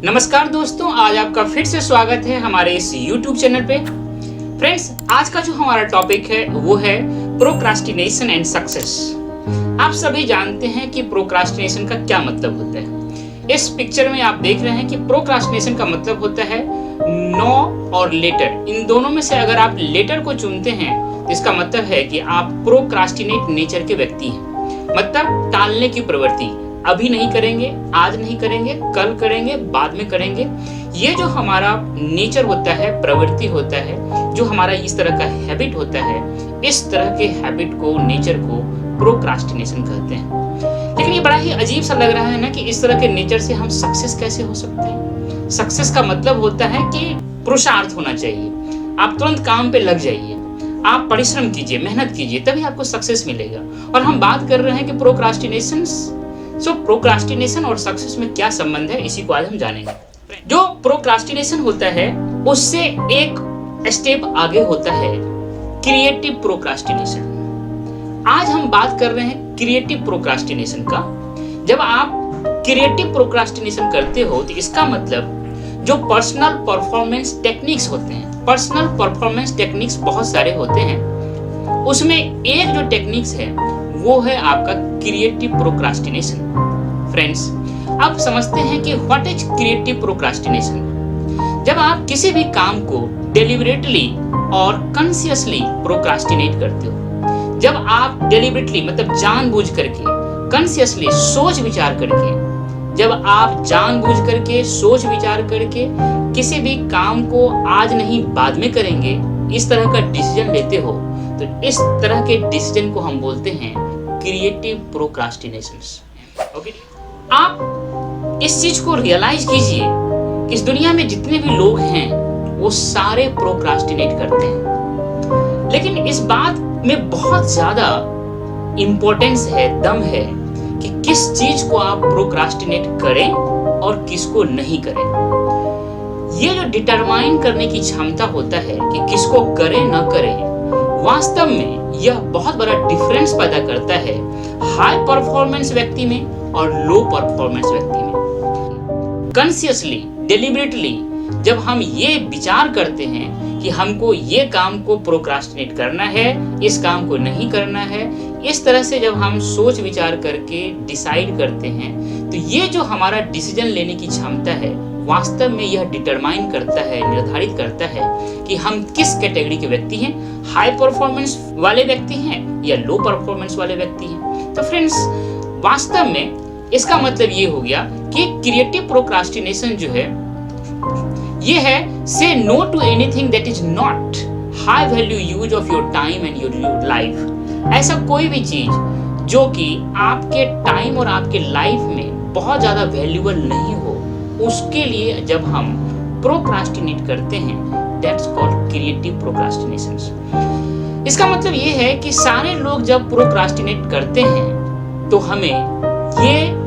नमस्कार दोस्तों, आज आपका फिर से स्वागत है हमारे इस YouTube चैनल पे। फ्रेंड्स, आज का जो हमारा टॉपिक है वो है प्रोक्रास्टिनेशन एंड सक्सेस। आप सभी जानते हैं कि प्रोक्रास्टिनेशन का क्या मतलब होता है। इस पिक्चर में आप देख रहे हैं कि प्रोक्रास्टिनेशन का मतलब होता है नो और लेटर। इन दोनों में से अगर आप लेटर को चुनते हैं तो इसका मतलब है कि आप प्रोक्रास्टिनेट नेचर के व्यक्ति हैं, मतलब टालने की प्रवृत्ति। अभी नहीं करेंगे, आज नहीं करेंगे, कल करेंगे, बाद में करेंगे। ये जो हमारा नेचर होता है, प्रवृत्ति होता है, जो हमारा इस तरह का हैबिट होता है, इस तरह के हैबिट को, नेचर को प्रोक्रास्टिनेशन कहते हैं। लेकिन ये बड़ा ही अजीब सा लग रहा है ना कि इस तरह के नेचर से हम सक्सेस कैसे हो सकते हैं। सक्सेस का मतलब होता है कि पुरुषार्थ होना चाहिए, आप तुरंत काम पे लग जाइए, आप परिश्रम कीजिए, मेहनत कीजिए, तभी आपको सक्सेस मिलेगा। और हम बात कर रहे हैं कि प्रोक्रास्टिनेशन और सक्सेस में क्या संबंध है, इसी को आज हम जानेंगे। जो प्रोक्रास्टिनेशन होता है उससे एक स्टेप आगे होता है क्रिएटिव प्रोक्रास्टिनेशन। आज हम बात कर रहे हैं क्रिएटिव प्रोक्रास्टिनेशन का। जब आप क्रिएटिव प्रोक्रास्टिनेशन करते हो तो इसका मतलब जो पर्सनल परफॉर्मेंस टेक्निक्स होते हैं, पर्सनल परफॉर्मेंस टेक्निक्स बहुत सारे होते हैं, उसमें एक जो टेक्निक्स है वो है आपका क्रिएटिव प्रोक्रास्टिनेशन। फ्रेंड्स, अब समझते हैं कि व्हाट इज क्रिएटिव प्रोक्रास्टिनेशन। जब आप किसी भी काम को डेलिबरेटली और कॉन्शियसली प्रोक्रास्टिनेट करते हो, जब आप डेलिबरेटली मतलब जानबूझ करके, कॉन्शियसली सोच विचार करके, जब आप जानबूझ करके सोच विचार करके किसी भी काम को आज नहीं बाद में करेंगे, इस तरह का डिसीजन लेते हो, तो इस तरह के डिसीजन को हम बोलते हैं क्रिएटिव प्रोक्रास्टिनेशन। ओके, आप इस चीज को रियलाइज कीजिए कि इस दुनिया में जितने भी लोग हैं वो सारे प्रोक्रास्टिनेट करते हैं। लेकिन इस बात में बहुत ज्यादा इंपॉर्टेंस है, दम है कि किस चीज को आप प्रोक्रास्टिनेट करें और किसको नहीं करें। ये जो डिटरमाइन करने की क्षमता होता है कि किसको करें ना करें, वास्तव में यह बहुत बड़ा डिफरेंस पैदा करता है हाई परफॉर्मेंस व्यक्ति में और लो परफॉर्मेंस व्यक्ति में। कॉन्शियसली, डेलिबरेटली जब हम ये विचार करते हैं कि हमको ये काम को प्रोक्रास्टिनेट करना है, इस काम को नहीं करना है, इस तरह से जब हम सोच विचार करके डिसाइड करते हैं, तो ये जो हमारा डिसीजन लेने की क्षमता है, वास्तव में यह डिटरमाइन करता है, निर्धारित करता है कि हम किस कैटेगरी के व्यक्ति हैं, हाई परफॉर्मेंस वाले व्यक्ति हैं या लो परफॉर्मेंस वाले व्यक्ति हैं। तो फ्रेंड्स, वास्तव में इसका मतलब ये हो गया कि क्रिएटिव प्रोक्रास्टिनेशन जो है ये है say no to anything that is not high value use of your time and your life. ऐसा कोई भी चीज जो कि आपके टाइम और आपके लाइफ में बहुत ज्यादा वैल्यूएबल नहीं हो, उसके लिए जब हम प्रोक्रास्टिनेट करते हैं, दैट्स कॉल्ड क्रिएटिव प्रोक्रास्टिनेशन। इसका मतलब ये है कि सारे लोग जब प्रोक्रास्टिनेट करते हैं तो हमें ये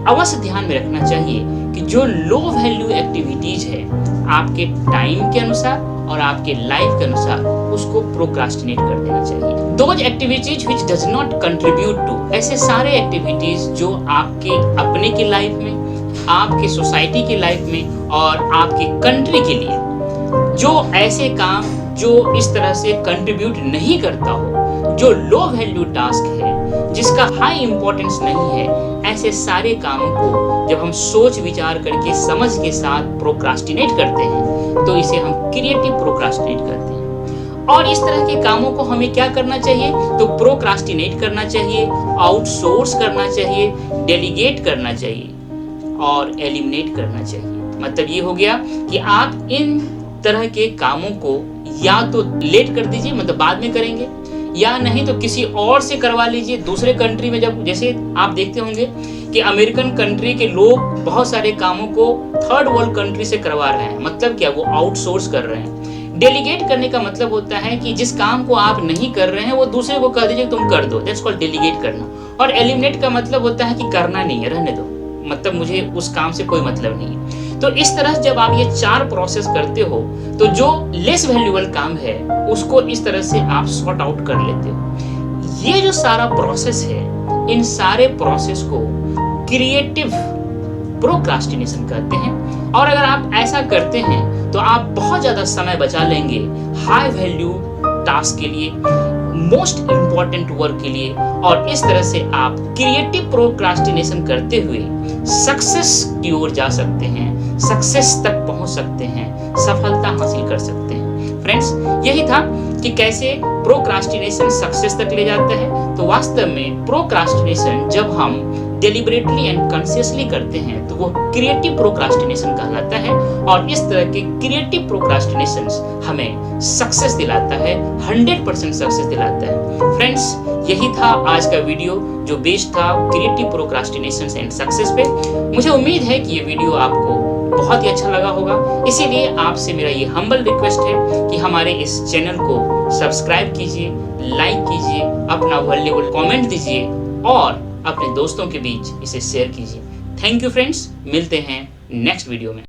अवश्य ध्यान में रखना चाहिए कि जो लो वैल्यू एक्टिविटीज है, आपके टाइम के अनुसार और आपके लाइफ के अनुसार, उसको प्रोक्रास्टिनेट कर देना चाहिए। Those activities which does not contribute to, ऐसे सारे एक्टिविटीज जो आपके अपने की लाइफ में, आपके सोसाइटी की लाइफ में और आपके कंट्री के लिए, जो ऐसे काम जो इस तरह से कंट्रीब्यूट नहीं करता हो, जो लो वैल्यू टास्क है, जिसका हाई इंपॉर्टेंस नहीं है, ऐसे सारे कामों को जब हम सोच विचार करके समझ के साथ प्रोक्रास्टिनेट करते हैं तो इसे हम क्रिएटिव प्रोक्रास्टिनेट करते हैं। और इस तरह के कामों को हमें क्या करना चाहिए, तो प्रोक्रास्टिनेट करना चाहिए, आउटसोर्स करना चाहिए, डेलीगेट करना चाहिए और एलिमिनेट करना चाहिए। मतलब ये हो गया कि आप इन तरह के कामों को या तो लेट कर दीजिए, मतलब बाद में करेंगे, या नहीं तो किसी और से करवा लीजिए। दूसरे कंट्री में जब, जैसे आप देखते होंगे कि अमेरिकन कंट्री के लोग बहुत सारे कामों को थर्ड वर्ल्ड कंट्री से करवा रहे हैं। मतलब क्या, वो आउटसोर्स कर रहे हैं। डेलीगेट करने का मतलब होता है कि जिस काम को आप नहीं कर रहे हैं वो दूसरे को कह दीजिए तुम कर दो, दैट्स कॉल्ड डेलीगेट करना। और एलिमिनेट का मतलब होता है कि करना नहीं है, रहने दो, मतलब मुझे उस काम से कोई मतलब नहीं है। तो इस तरह जब आप ये चार प्रोसेस करते हो तो जो लेस वैल्यूएबल काम है उसको इस तरह से आप सॉर्ट आउट कर लेते हो। ये जो सारा प्रोसेस है, इन सारे प्रोसेस को क्रिएटिव प्रोक्रास्टिनेशन कहते हैं। और अगर आप ऐसा करते हैं तो आप बहुत ज़्यादा समय बचा लेंगे हाई वैल्यू टास्क के लिए, मोस्ट इम्पॉर्टेंट वर्क के लिए, और इस तरह से आप क्रिएटिव प्रोक्रास्टिनेशन करते हुए सक्सेस की ओर जा सकते हैं, सक्सेस तक पहुंच सकते हैं, सफलता हासिल कर सकते हैं। फ्रेंड्स, यही था कि कैसे प्रोक्रास्टिनेशन सक्सेस तक ले जाता है। तो वास्तव में प्रोक्रास्टिनेशन जब हम डेलिबरेटली एंड कॉन्शियसली करते हैं तो वो क्रिएटिव प्रोक्रास्टिनेशन कहलाता है, और इस तरह के क्रिएटिव प्रोक्रास्टिनेशन हमें सक्सेस दिलाता है, 100% सक्सेस दिलाता है। फ्रेंड्स, यही था आज का वीडियो जो बेस्ड था क्रिएटिव प्रोक्रास्टिनेशन एंड सक्सेस पे। मुझे उम्मीद है कि ये वीडियो आपको बहुत ही अच्छा लगा होगा, इसीलिए आपसे मेरा ये हम्बल रिक्वेस्ट है कि हमारे इस चैनल को सब्सक्राइब कीजिए, लाइक कीजिए, अपना वैल्यूएबल कमेंट दीजिए और अपने दोस्तों के बीच इसे शेयर कीजिए। थैंक यू फ्रेंड्स, मिलते हैं नेक्स्ट वीडियो में।